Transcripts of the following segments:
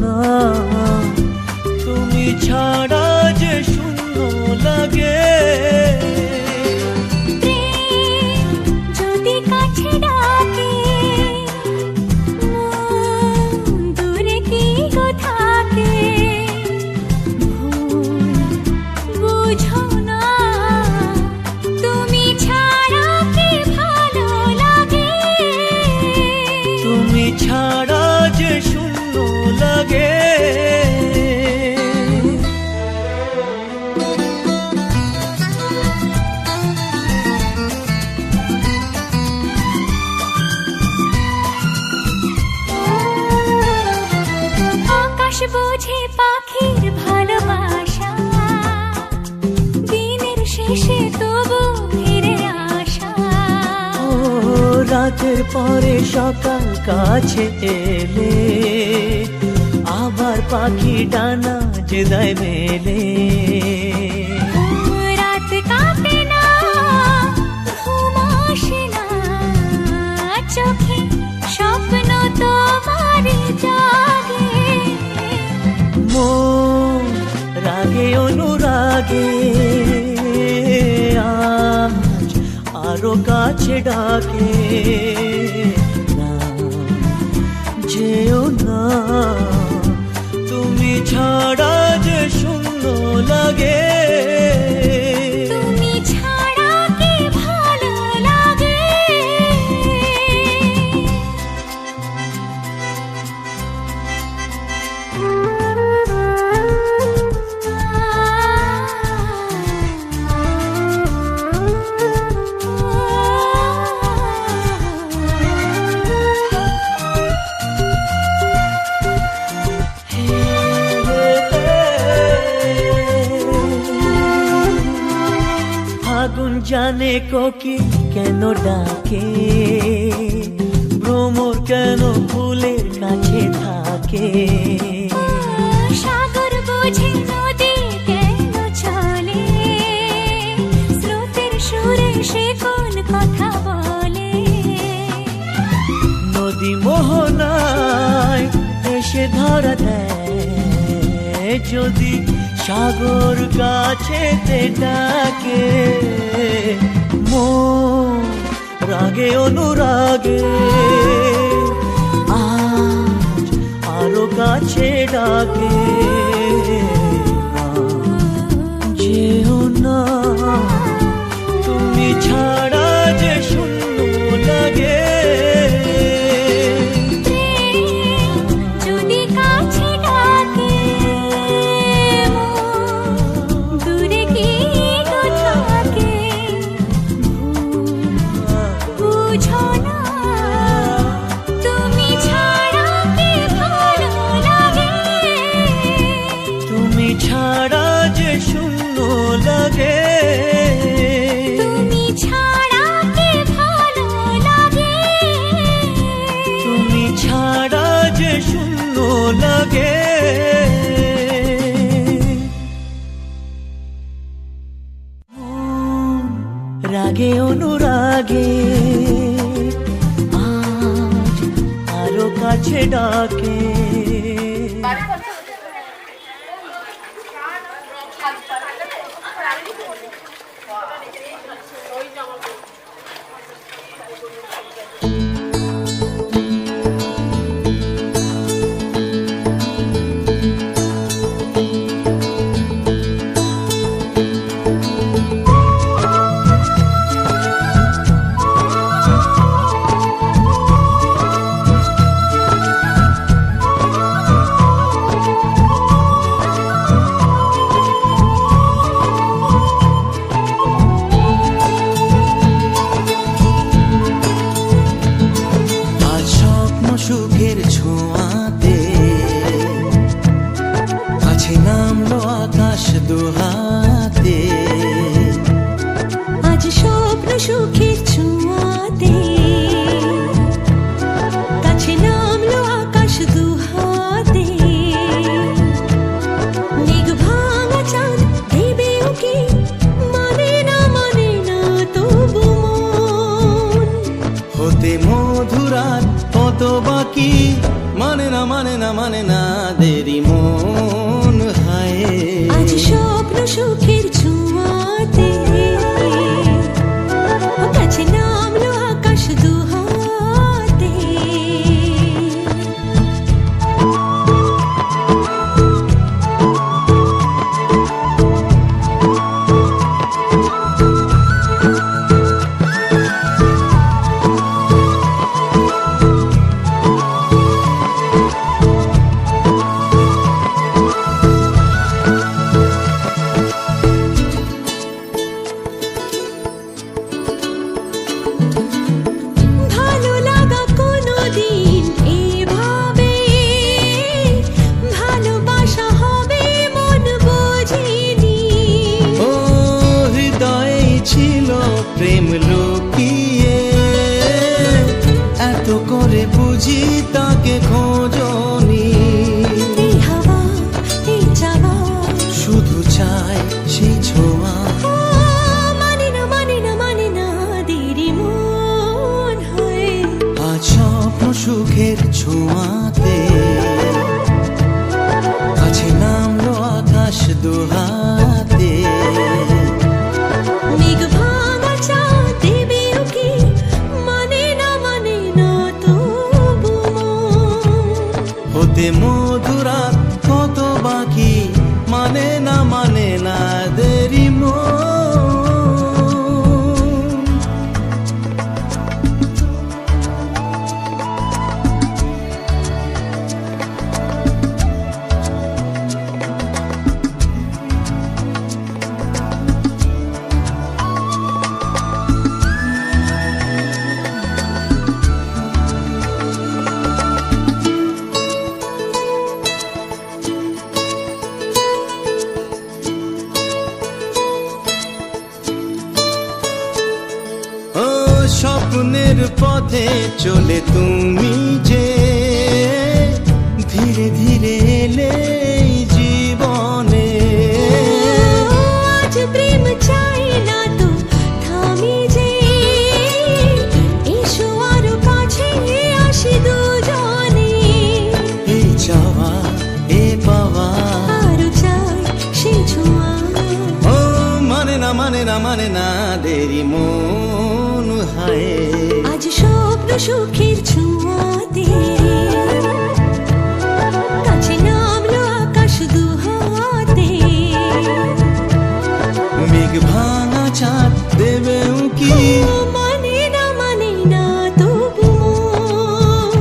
না, তুমি ছাড়া যে শূন্য লাগে। প্রেম যদি কাছে ডাকে, মন দূরে কি গো থাকে, ভুল বুঝো না, তুমি ছাড়া কি ভালো লাগে। তুমি ছাড়া যে শূন্য লাগে। আকাশ বোঝে পাখির ভালোবাসা, দিনের শেষে তবু ফিরে আসা। ও রাতের পরে সকাল কাছে এলে, আবার পাখি ডানা যে দেয় মেলে। রাত কাটে না, ঘুম আসে না, চোখে স্বপ্ন তোমারই জাগে। মন রাগে অনুরাগে আজ আরো কাছে ডাকে। না যেও না, তুমি ছাড়া যে শূন্য লাগে। তুমি ছাড়া কি ভালো লাগে। আগুন জানে কোকিল কেন ডাকে, ভ্রমর কেন ফুলের কাছে থাকে। সাগর বোঝে নদী কেন চলে, স্রোতের সুরে সে কোন কথা বলে। নদী মোহনায় এসে ধরা দেয়, যদি সাগর কাছে ডাকে। মন রাগে অনুরাগে আজ আরো কাছে ডাকে। যেও না, তুমি ছাড়া যে শূন্য লাগে। যদি কাছে ডাকে, মন দূরে কি গো থাকে, বুঝো না, তুমি ছাড়া কি ভালো লাগে। মানে না দেরি মন হায় আজ স্বপ্ন সুখের ছোঁয়াতে কাছে নামলো আকাশ দুহাতে ভালো লাগা কোনোদিন এভাবে ভালোবাসা হবে মন বোঝেনি ও হৃদয়ে ছিল প্রেম লুকিয়ে এত করে বুঝি তাকে খোঁজনি এই হাওয়া এই চাওয়া শুধু চাই সেই ছোঁয়া মানে না দেরি মন হয় আজ স্বপ্ন সুখের ছোঁয়াতে কাছে নামলো আকাশ দুহাতে মেঘ ভাঙা চাঁদ দেবে উকি মানে না তবু মন। হতে মধুরাত কত বাকি মানে না দেরি মন ও স্বপ্নের পথে চলে তুমি যে ধীরে ধীরে এলে এই জীবনে আজ প্রেম চাই না তো থামি যে এসো আরো কাছে আসি দুজনে এই চাওয়া এ পাওয়া আরো চাই সে ছোঁয়া ও মানে না দেরি মন হায় আজ স্বপ্ন সুখের ছোঁয়াতে কাছে নামলো আকাশ দুহাতে মেঘ ভাঙা চাঁদ দেবে উকি মানে না তবু মন।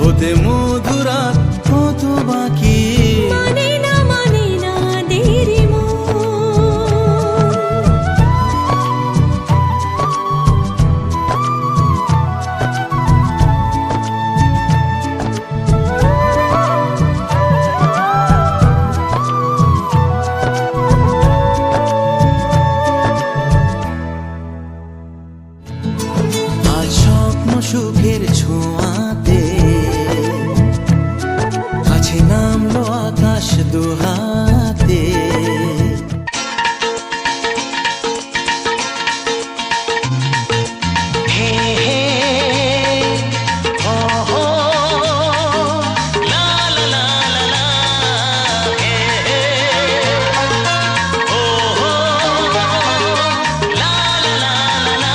হতে মধুরাত কত বাকি মানে না দেরি মন। আজ স্বপ্ন সুখের ছোঁয়াতে কাছে নামলো আকাশ দুহাতে হে হে হো হো লা লা লা লা লা হে হে হো হো লা লা লা লা লা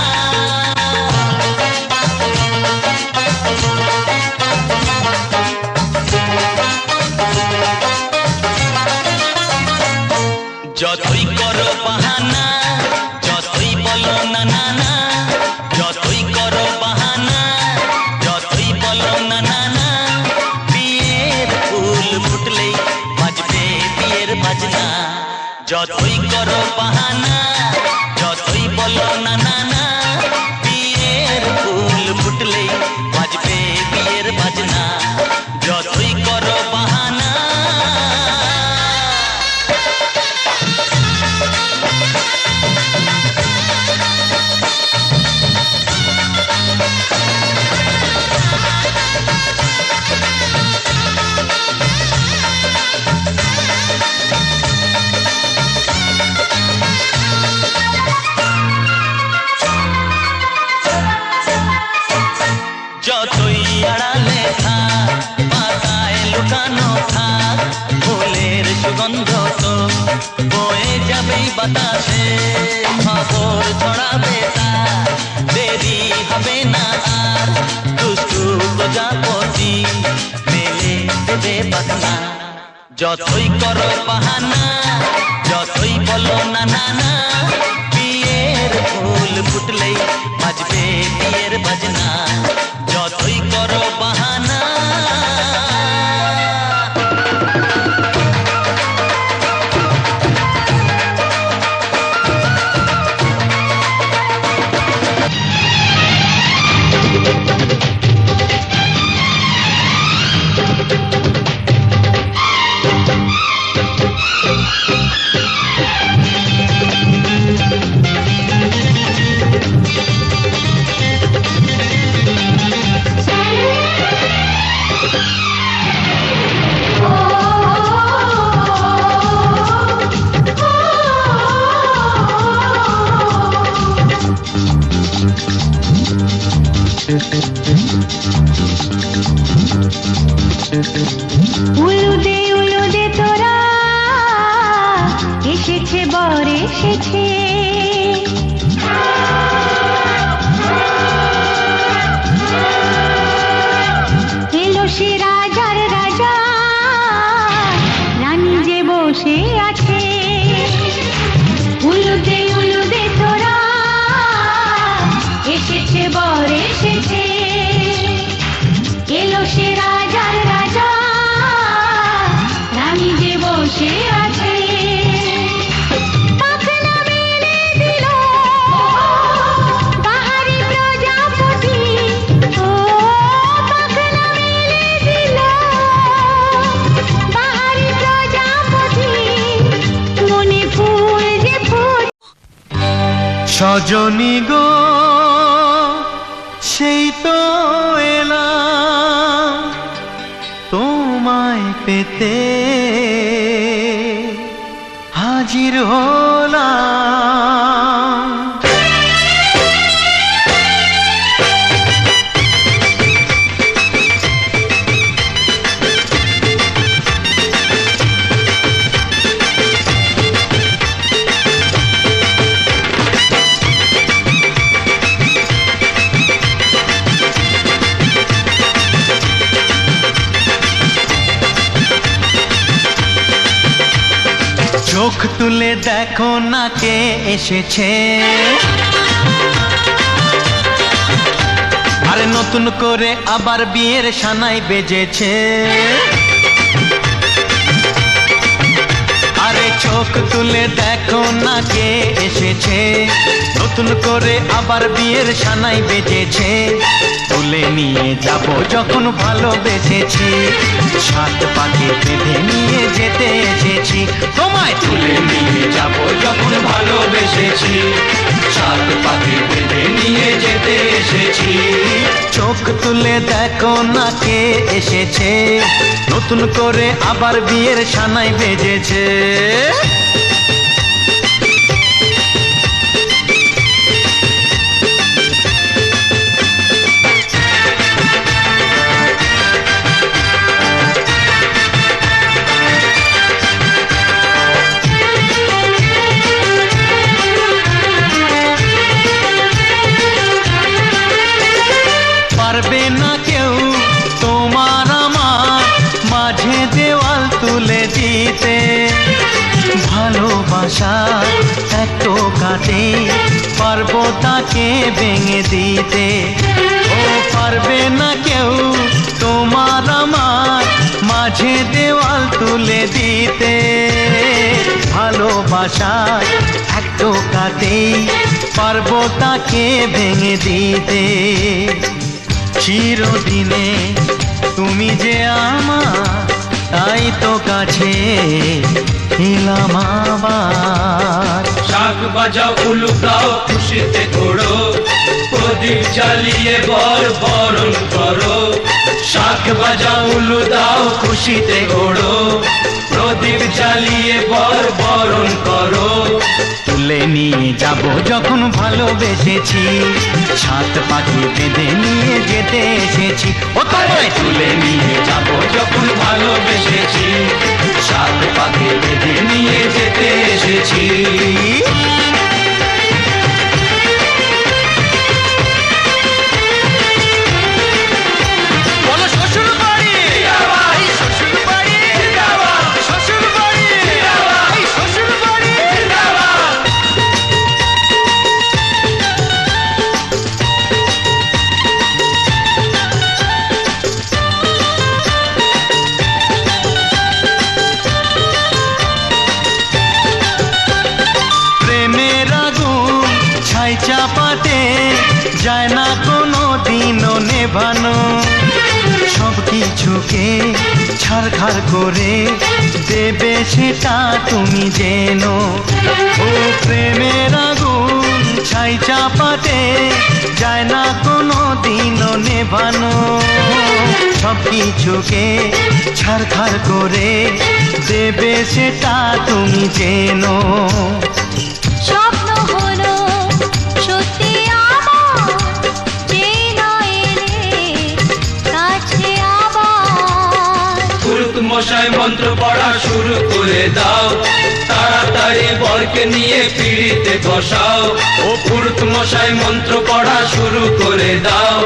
যতই করো বাহানা যতই বলো না না না যতই করো বাহানা যতই বলো না না না বিয়ের ফুল ফুটলেই বাজবে বিয়ের বাজনা যতই করো বাহানা যতই বলো না না না বিয়ের ফুল ফুটলেই বাজবে বিয়ের বাজনা যতই করো বাহানা গন্ধ তো বয়ে যাবেই বাতাসে, খবর ছড়াবে তার, দেরি হবে না আর। দুষ্টু প্রজাপতি মেলে দেবে পাখনা, যতই করো বাহানা, যতই বলো না না না, বিয়ের ফুল ফুটলেই বাজবে বিয়ের বাজনা, যতই করো বাহানা। উলুদে তোরা, এসেছে বর এসেছে, এলো সে রাজার রাজা, রানী যে বসে আছে। উলুদে তোরা, এসেছে বর এসেছে, এলো সে রাজার রাজা, রানী যে বসে আছে। পাখনা মেলে দিল বাহারি প্রজাপতি, ও পাখনা মেলে দিল বাহারি প্রজাপতি, মনে ফুল যে ফুল। সজনী গো সেই তো এলাম তোমায় পেতে, হাজির হলাম। চোখ তুলে দেখো না কে এসেছে, আরে নতুন করে আবার বিয়ের সানাই বেজেছে। আরে চোখ তুলে দেখো না কে এসেছে, নতুন করে আবার বিয়ের সানাই বেজেছে। তুলে নিয়ে যাব যখন ভালোবেসেছি, সাত পাকে বেঁধে নিয়ে যেতে এসেছি। তোমায় তুলে নিয়ে যাব যখন ভালোবেসেছি, সাত পাকে বেঁধে নিয়ে যেতে এসেছি। চোখ তুলে দেখো না কে এসেছে, নতুন করে আবার বিয়ের সানাই বেজেছে। পারবে না কেউ তোমার আমার মাঝে দেওয়াল তুলে দিতে, ভালোবাসা এত কাটে পারবো তাকে ভেঙে দিতে। ও পারবে না কেউ তোমার আমার মাঝে দেওয়াল তুলে দিতে, ভালোবাসা এত কাটে পারবো তাকে ভেঙে দিতে। চিরদিনে তুমি যে আমার, তাই তো কাছে এলাম আবার। শাক বাজাও উলু গাও খুশিতে ঘোড়ো, প্রদীপ জ্বালিয়ে বরণ করো। শাক বাজাও উলু দাও খুশিতে ঘোড়ো, প্রদীপ জ্বালিয়ে বরণ করো। তুলে নিয়ে যাব যখন ভালোবেসেছি, সাত পাখি বেঁধে নিয়ে যেতে এসেছি। ও তোমায় তুলে নিয়ে যাব যখন ভালোবেসেছি, সাত পাকে বেঁধে বেঁচেছি। বলো শ্বশুর বাড়ি, এই শ্বশুর বাড়ি, শ্বশুর বাড়ি, এই শ্বশুর বাড়ি। প্রেমের আগুন ছাই চাপাতে যায় না কোনো দিনও নেভানো, সব কিছুকে ছারখার করে দেবে সেটা তুমি জেনো। ও প্রেমের আগুন ছাই চাপাতে যায় না কোনো দিনও নেভানো, সব কিছুকে ছারখার করে দেবে সেটা তুমি জেনো। স্বপ্ন হলো সত্যি আমার, যেই নয় এলে কাছে আবার। পুরুত মশাই মন্ত্র পড়া শুরু করে দাও, তাড়াতাড়ি বরকে নিয়ে পিড়িতে বসাও। ও পুরুত মশাই মন্ত্র পড়া শুরু করে দাও,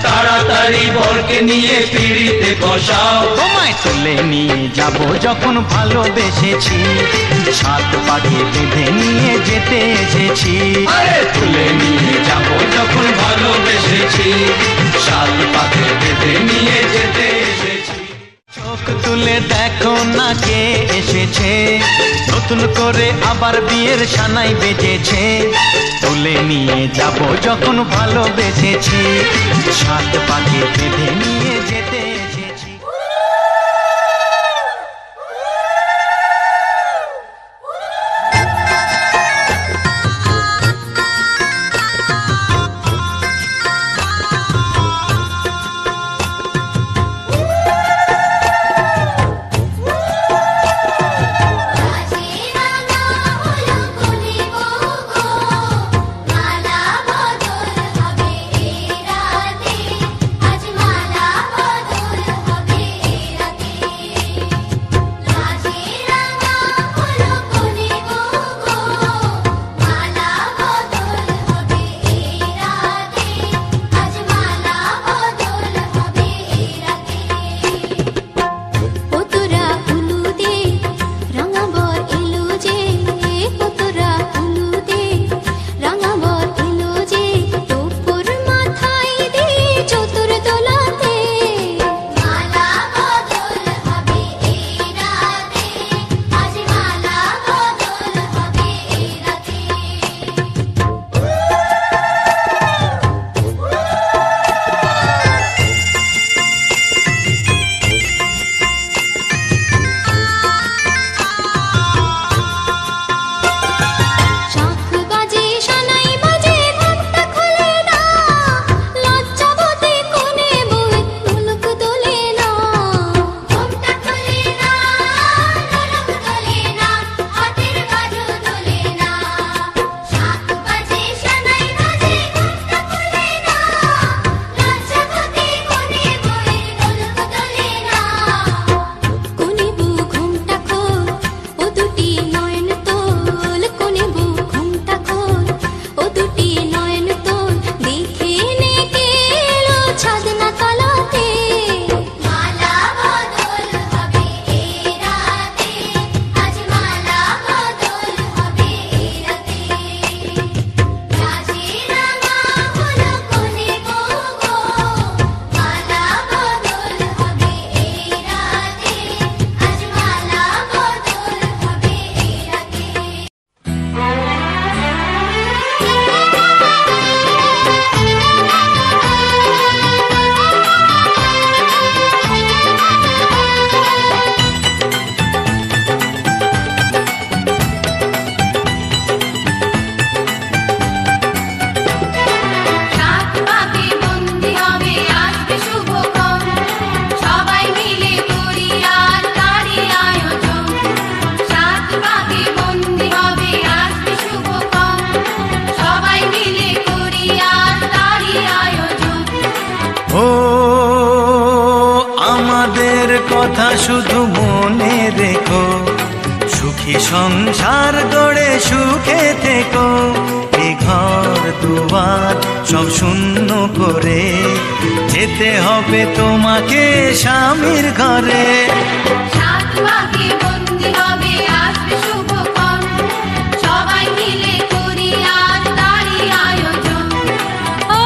তাড়াতাড়ি বরকে নিয়ে পিড়িতে বসাও। তোমায় তুলে নিয়ে যাব যখন ভালোবেসেছি, সাত পাকে বেঁধে নিয়ে যেতে এসেছি। আরে তুলে নিয়ে যাব যখন ভালোবেসেছি, সাত পাকে বেঁধে নিয়ে যেতে এসেছি। চোখ তুলে দেখো না কে এসেছে, নতুন করে আবার বিয়ের সানাই বেজেছে। তুলে নিয়ে যাব যখন ভালোবেসেছি, সাত পাকে বেঁধে নিয়ে যেতে এসেছি। সুখী সংসার গড়ে সুখে থেকো, এ ঘর দুয়ার সব শূন্য করে যেতে হবে তোমাকে স্বামীর ঘরে। সাত পাকে বন্দি হবে আসবে শুভক্ষণ, সবাই মিলে করি আজ তারই আয়োজন। ও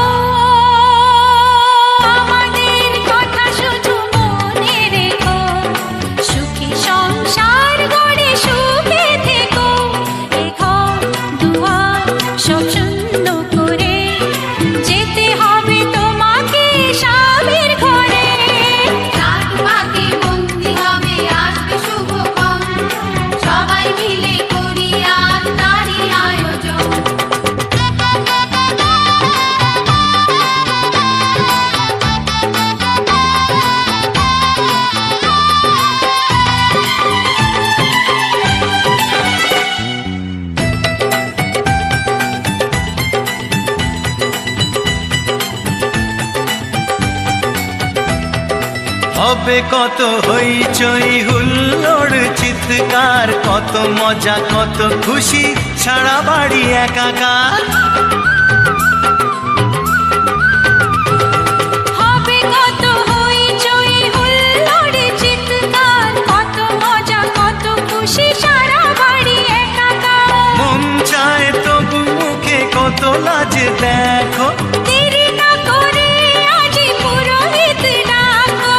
আমাদের কথা শুধু মনে রেখো, সুখী সংসার গড়ে সুখে থেকো, এ ঘর দুয়ার সব শূন্য করে যেতে হবে তোমাকে স্বামীর ঘরে। সাত পাকে বন্দি হবে আসবে শুভক্ষণ, সবাই মিলে করি আজ তারই আয়োজন। হবে কত হইচই হুল্লোড় চিৎকার, কত মজা কত খুশি সারা বাড়ি একাকার। হবে কত হইচই হুল্লোড় চিৎকার, কত মজা কত খুশি সারা বাড়ি একাকার। মন চায় তবু মুখে কত লাজ দেখো, দেরি না করে আজই পুরোহিত ডাকো।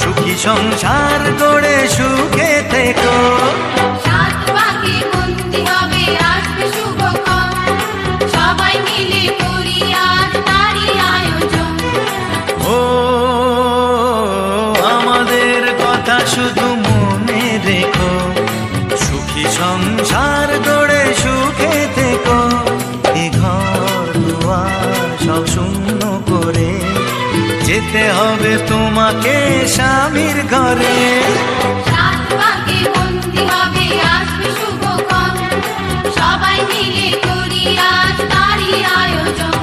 সুখী সংসার গড়ে সুখে থেকো। সাত পাকে বন্দি হবে আসবে শুভক্ষণ, সবাই মিলে করি আজ তারই আয়োজন। ও আমাদের কথা শুধু মনে রেখো, সুখী সংসার গড়ে সুখে থেকো, এ ঘর দুয়ার সব শূন্য করে যেতে হবে তোমাকে স্বামীর ঘরে। সাত পাকে বন্দি হবে আসবে শুভক্ষণ, সবাই মিলে করি আজ তারই আয়োজন।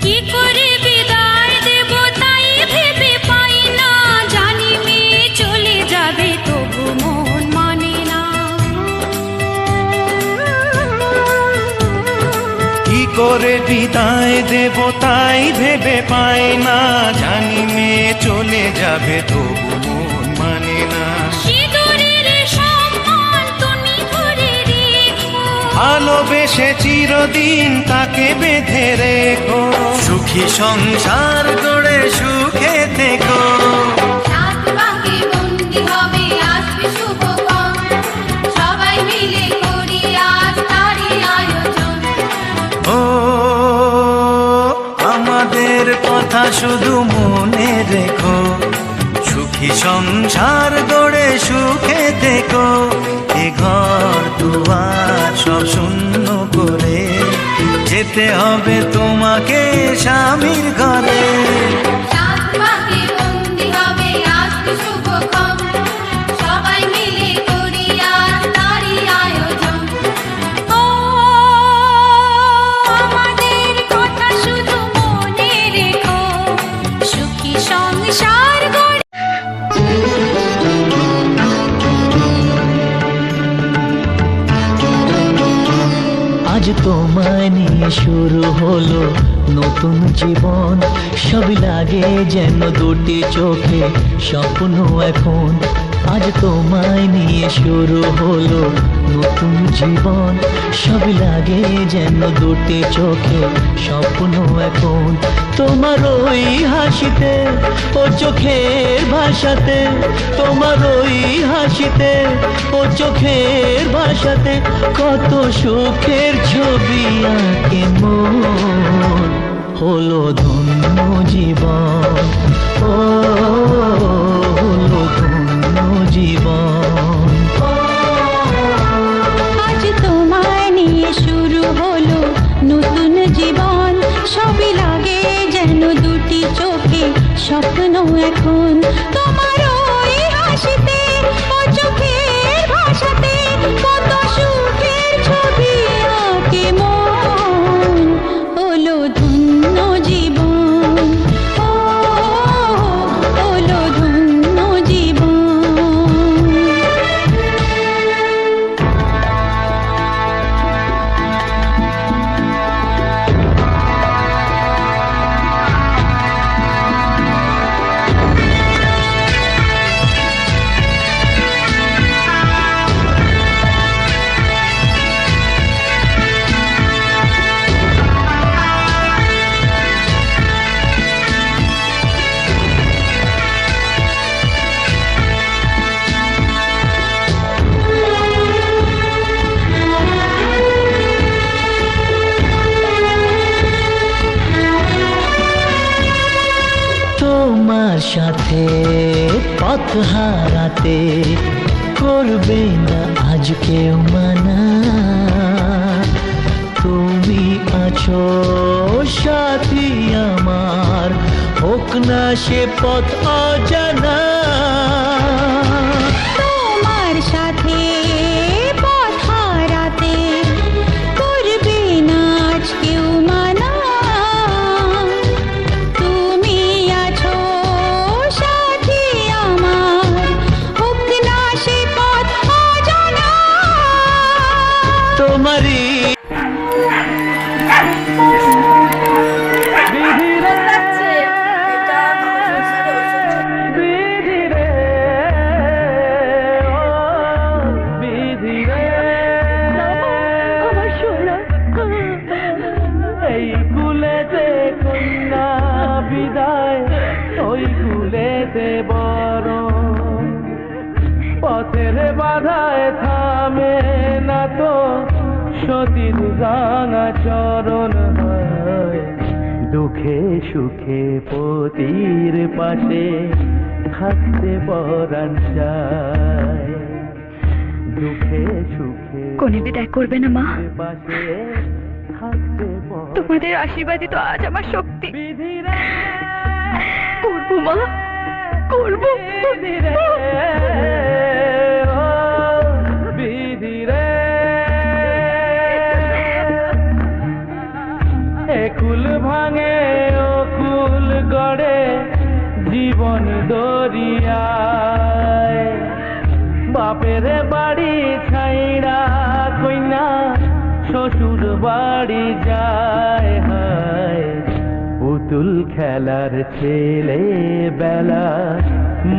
কি করে বিদায় দেব তাই ভেবে পাই না, জানি মেয়ে চলে যাবে তবু মন মানে না। কি করে বিদায় দেব তাই ভেবে পাই না, জানি মেয়ে চলে যাবে তবু মন মানে না। সিঁদুরের সম্মান তুমি ধরে রেখো, ভালোবেসে চিরদিন তাকে বেঁধে রেখো, সুখী সংসার গড়ে সুখে থেকো। সাত পাকে বন্দি হবে আসবে শুভক্ষণ, সবাই মিলে করি আজ তারই আয়োজন। ও আমাদের কথা শুধু মনে রেখো, সুখী সংসার গড়ে সুখে থেকো, এ ঘর দুয়ার সব শূন্য করে যেতে হবে তোমাকে স্বামীর ঘরে। সাত পাকে বন্দি হবে আসবে শুভক্ষণ, সবাই মিলে করি আজ তারই আয়োজন। ও আমাদের কথা শুধু মনে রেখো, সুখী সংসার গড়ে। আজ তোমায় নিয়ে শুরু হলো নতুন জীবন, সবই লাগে যেন দুটি চোখে স্বপ্ন এখন। আজ তোমায় নিয়ে শুরু হলো নতুন জীবন, সবই লাগে যেন দুটি চোখে স্বপ্ন এখন। তোমার ওই হাসিতে ও চোখের ভাষাতে, তোমার ওই হাসিতে ও চোখের ভাষাতে কত সুখের ছবি আঁকে মন। হলো ধন্য জীবন, ও হলো ধন্য জীবন। স্বপ্ন এখন তোমার ওই হাসিতে ও চোখের ভাষাতে কত সুখের ছবি আঁকে মন হলো ধন্য জীবন ও হলো ধন্য জীবন। তোমার সাথে পথ হারাতে করবে না আজ কেউ মানা, তুমি আছো সাথী আমার, হোক না সে পথ অজানা। তোমার সাথে পথ হারাতে করবে না আজ কেউ মানা, তুমি আছো সাথী আমার, হোক না সে পথ অজানা। তোমারই এই কুলেতে কন্যা বিদায়, ওই কুলেতে বরণ, পথের বাধায় থামে না তো সতীর রাঙা চরণ হয়, দুঃখে সুখে পতির পাশে থাকতে পরাণ চায়, দুঃখে সুখে কোনে বিদায় করবে না মা, পাশে থাকতে তোমাদের আশীর্বাদই তো আজ আমার শক্তি। করবো মা, করবো। কুল ভাঙে ও কুল গড়ে জীবন দরিয়ায়, বাপের বাড়ি ছাইড়া কইনা শ্বশুর বাড়ি যায়, হায় পুতুল খেলার ছেলে বেলা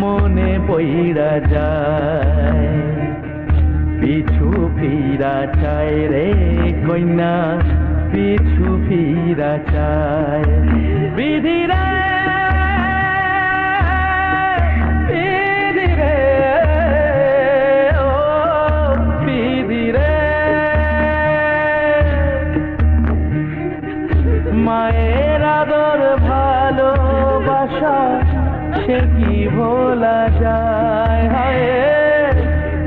মনে পইড়া যায়, পিছু ফিরা চায় রে কইনা, পিছু ফিরা চায় বিধিরা, বিধিরে ও বিধিরে, মায়ের আদর ভালোবাসা সে কি ভোলা যায়, হায়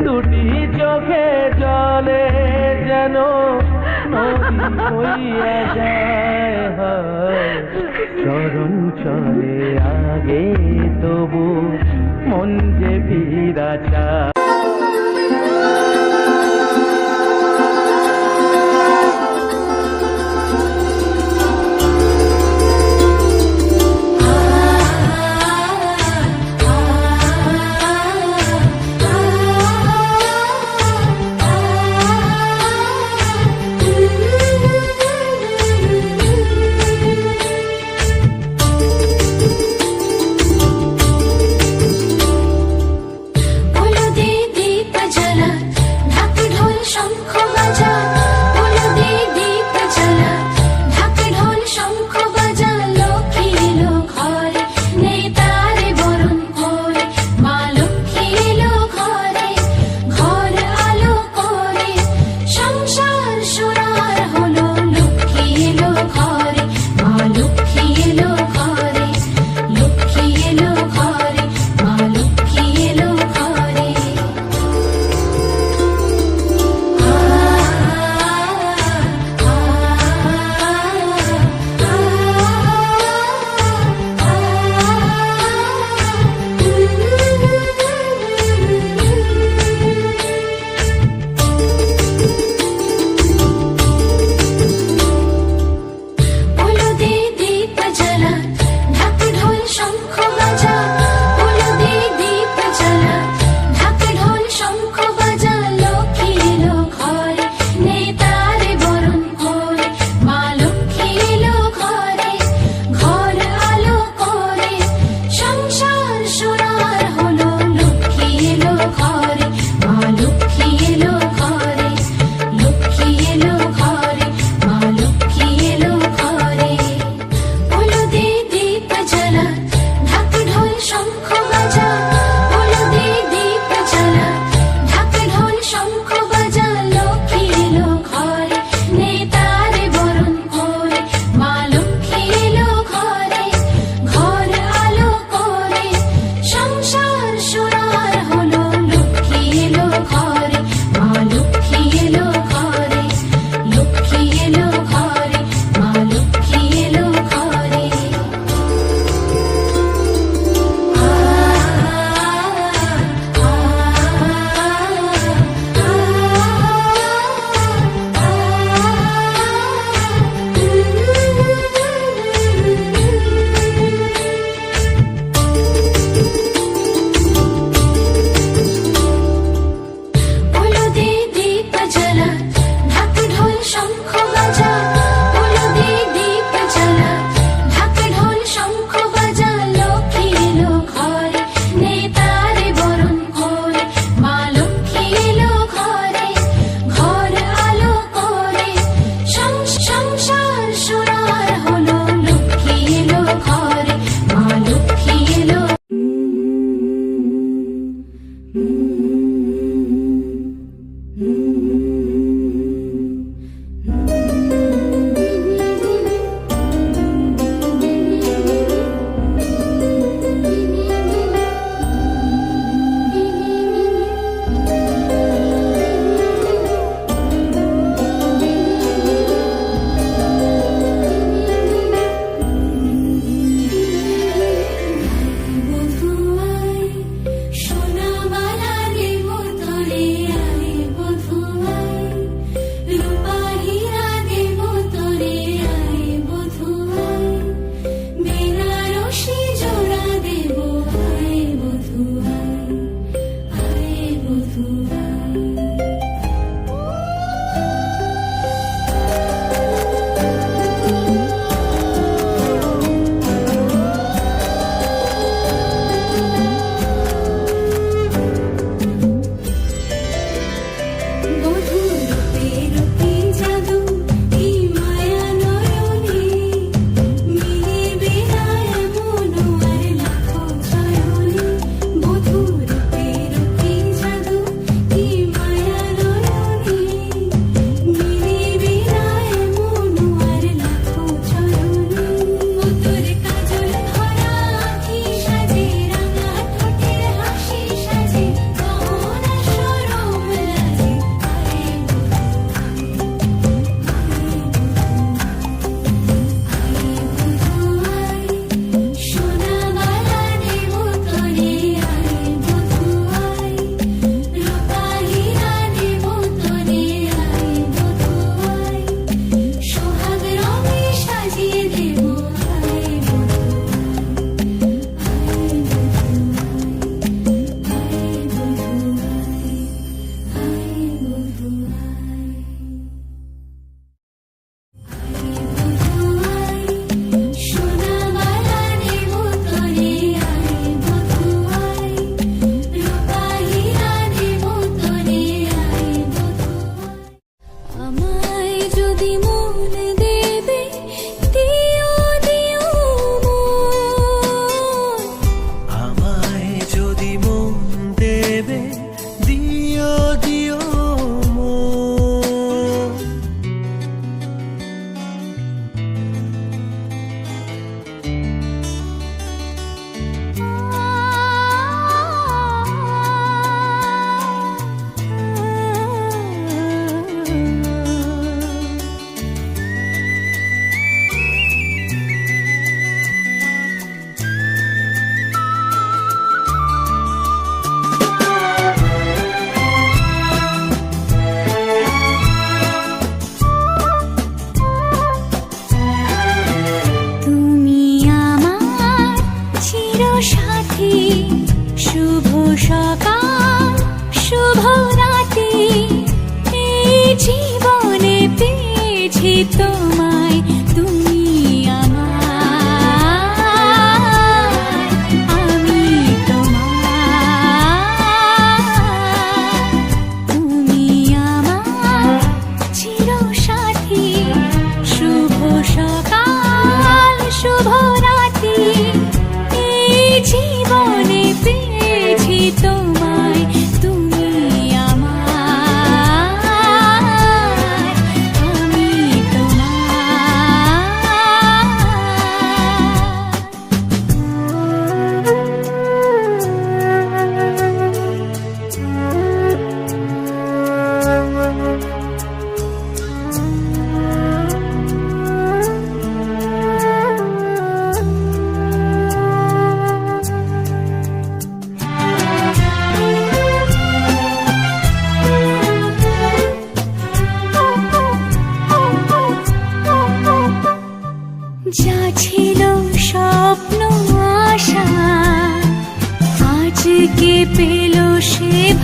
দুটি চোখে জলে যেন হইয়া যায়, হায় চরণ চলে আগে তবু মন যে ফিরা চায়। বলো দে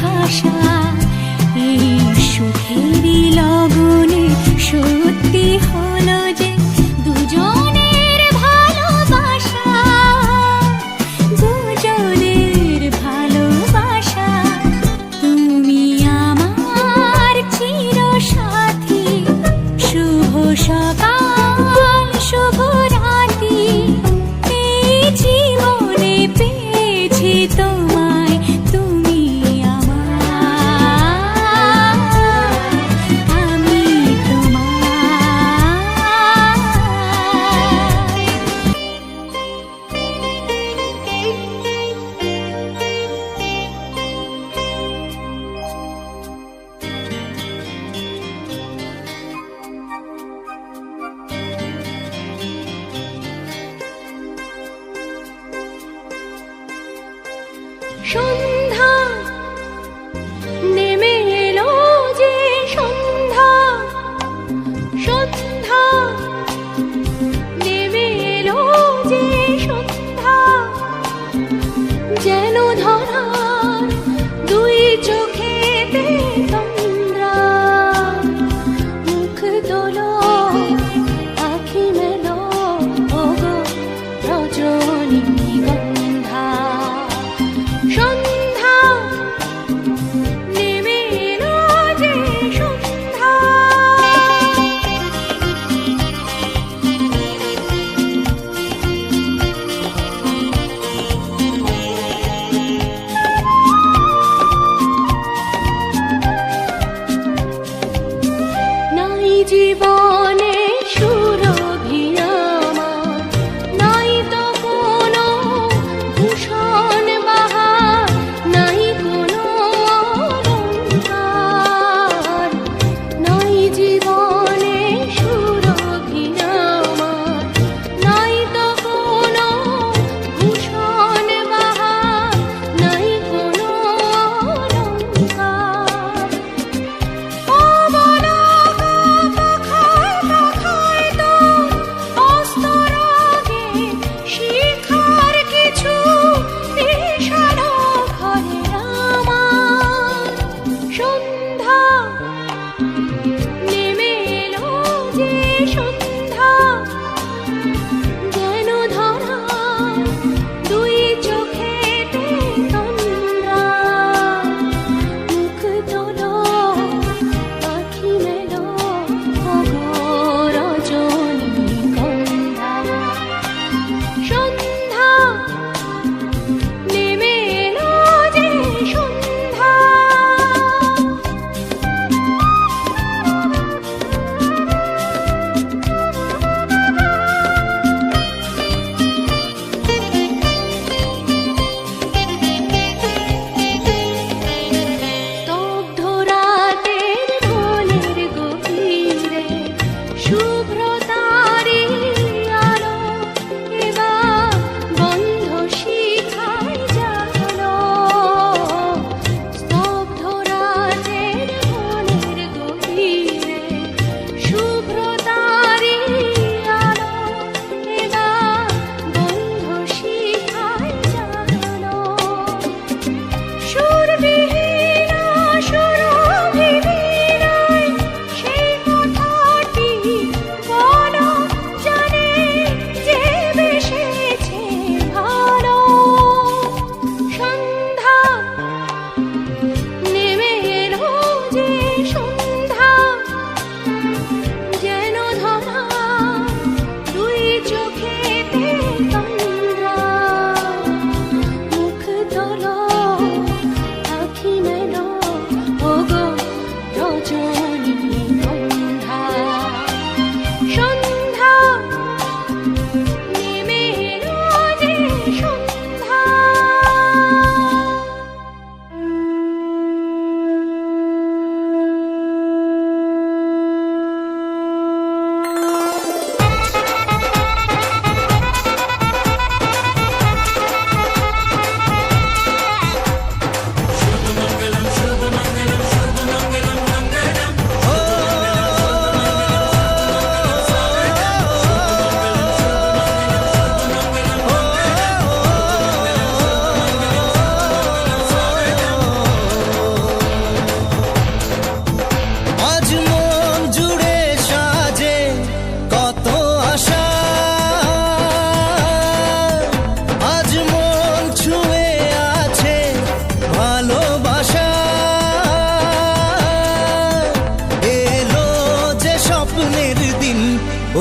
ভাষা এই সুখেরই লগনে সত্যি হলো যে দুজনের ভালোবাসা, দুজনের ভালোবাসা। তুমি আমার চিরসাথী, শুভ সকাল শুভ রাতি, এই জীবনে পেয়েছি তোমায়, তুমি আমার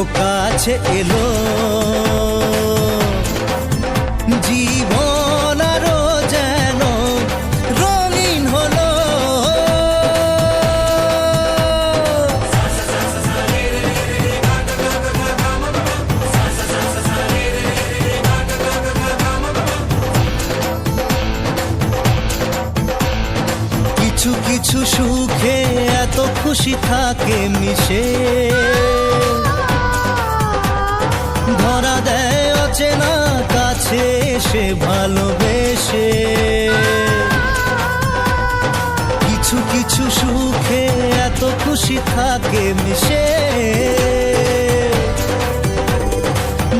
ও কাছে এলো জীবন আরো যেন রঙিন হলো কিছু কিছু সুখে এত খুশি থাকে মিশে ধরা দেয় অচেনা কাছে এসে ভালোবেসে কিছু কিছু সুখে এত খুশি থাকে মিশে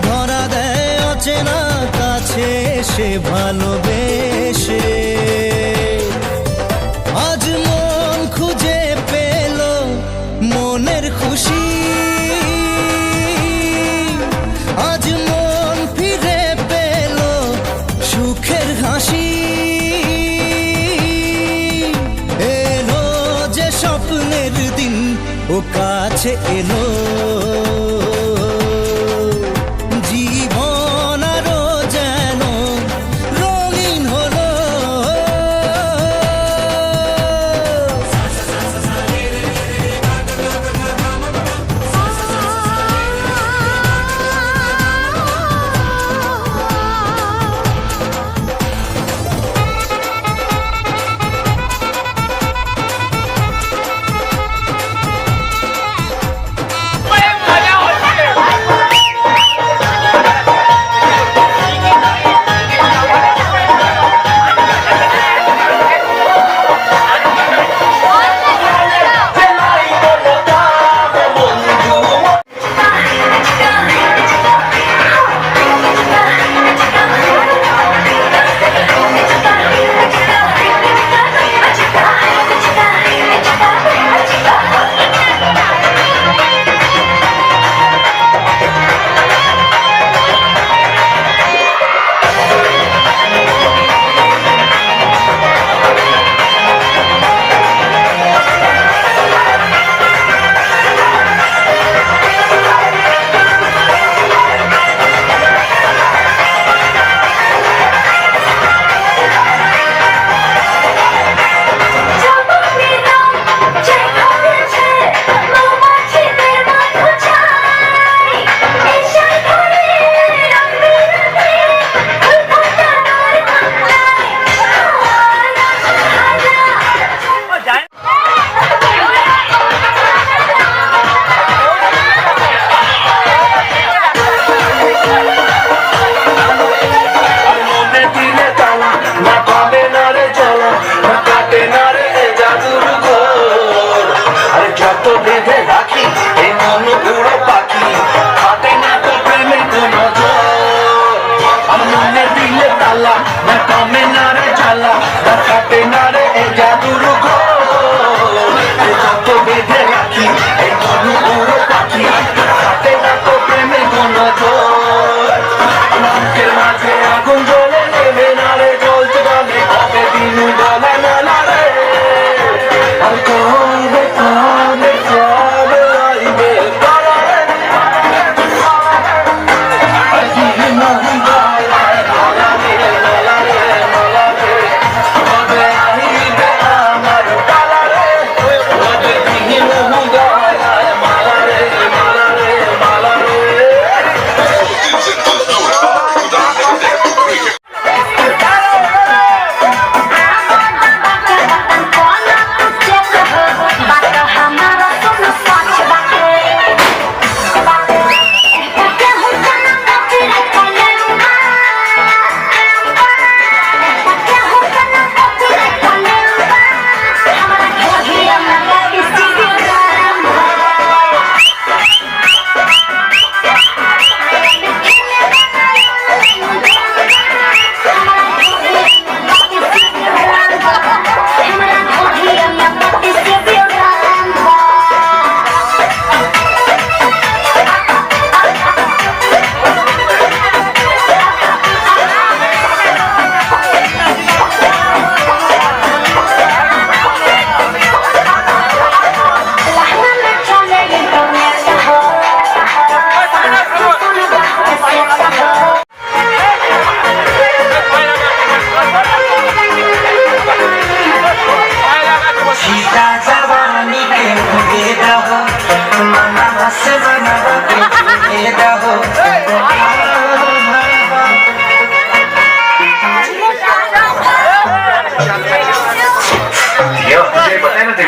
ধরা দেয় অচেনা কাছে এসে ভালোবেসে আজ মন খুঁজে পেল মনের খুশি আজ মন ফিরে পেল সুখের হাসি এলো যে স্বপ্নের দিন ও কাছে এলো জীবন আরো যেন রঙিন হলো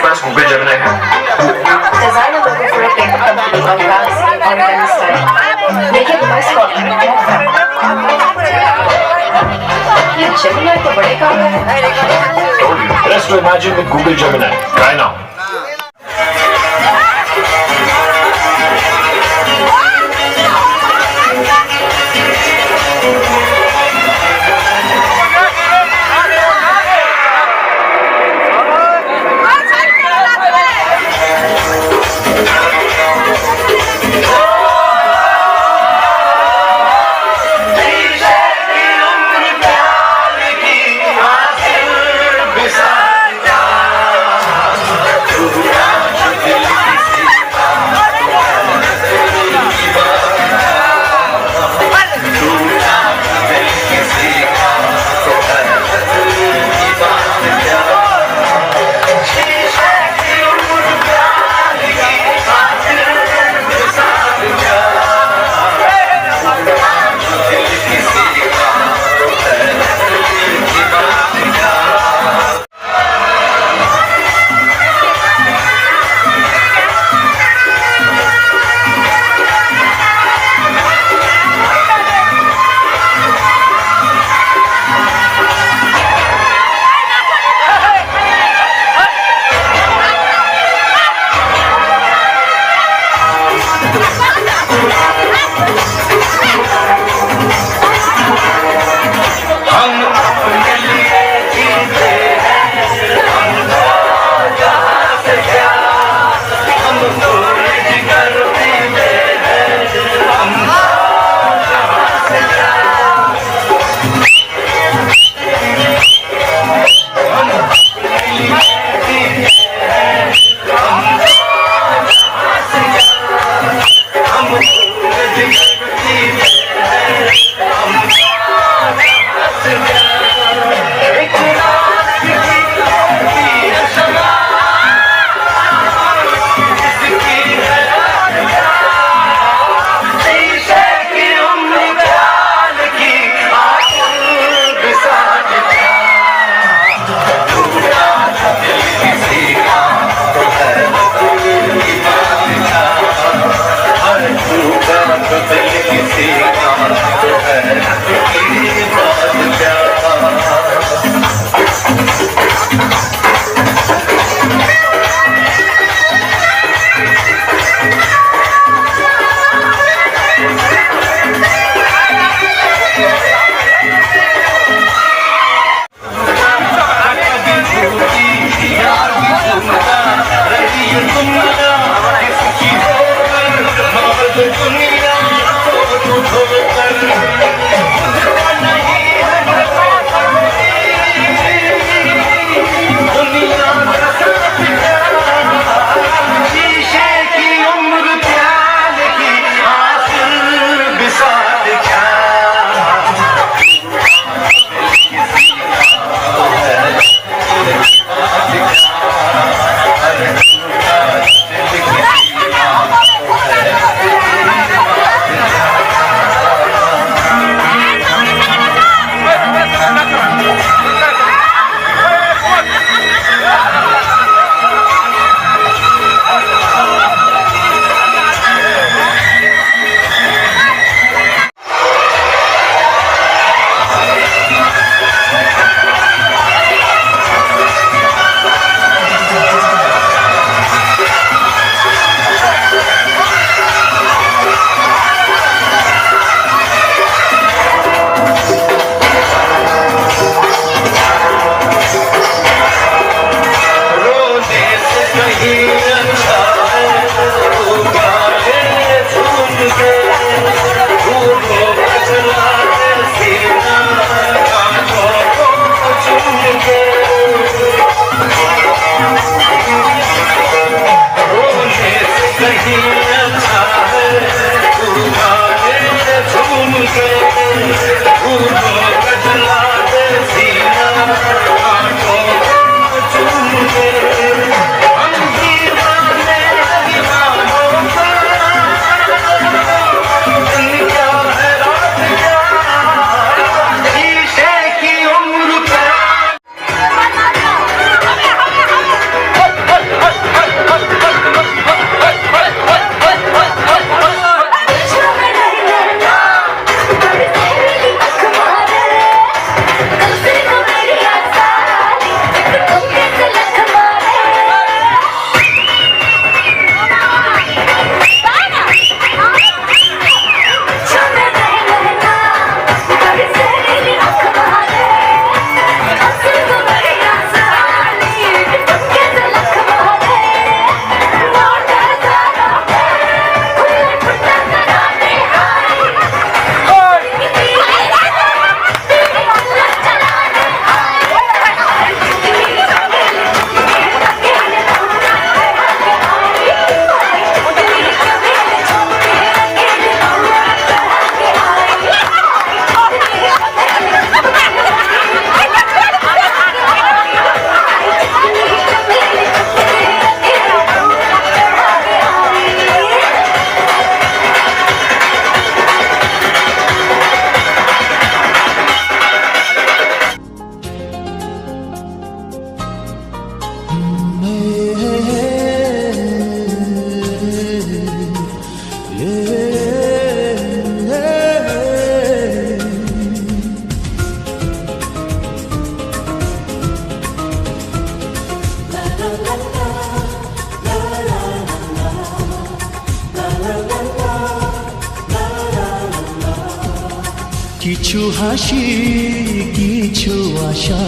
पास गूगल जेमिनी है? Designer logo for a paper company on Galaxy Oregon style. Make it by Scotland. ये Gemini तो बड़े काम है. Told you. Press to imagine with Google Gemini. Try now. কিছু হাসি কিছু আশা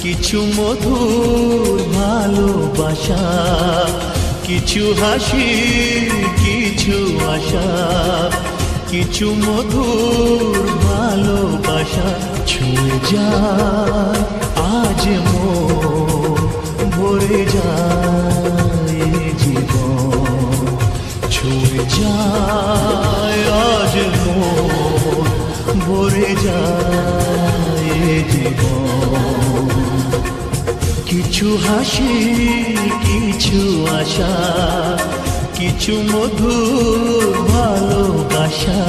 কিছু মধুর ভালোবাসা কিছু হাসি কিছু আশা কিছু মধুর ভালোবাসা ছুঁয়ে যায় আজ মন ভরে যায় জীবন ছুঁয়ে যায় আজ মন ভরে যায় জীবন কিছু হাসি কিছু আশা কিছু মধুর ভালোবাসা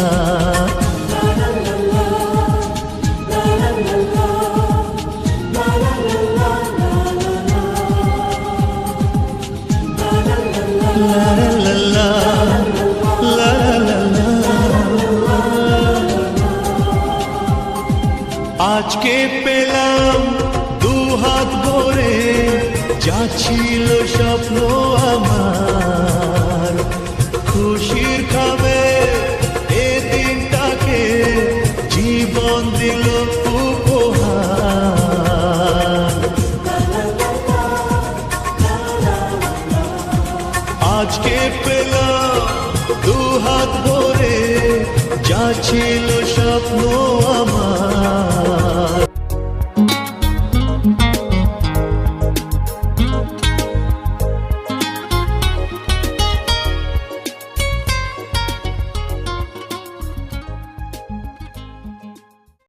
লা লা লা লা, লা লা লা লা। আজকে পেলাম দু হাত ভরে যা ছিল স্বপ্ন আমার খুশির খাবে এ দিনটাকে জীবন দিল উপহার আজকে পেলাম দু হাত ভরে যা ছিল স্বপ্ন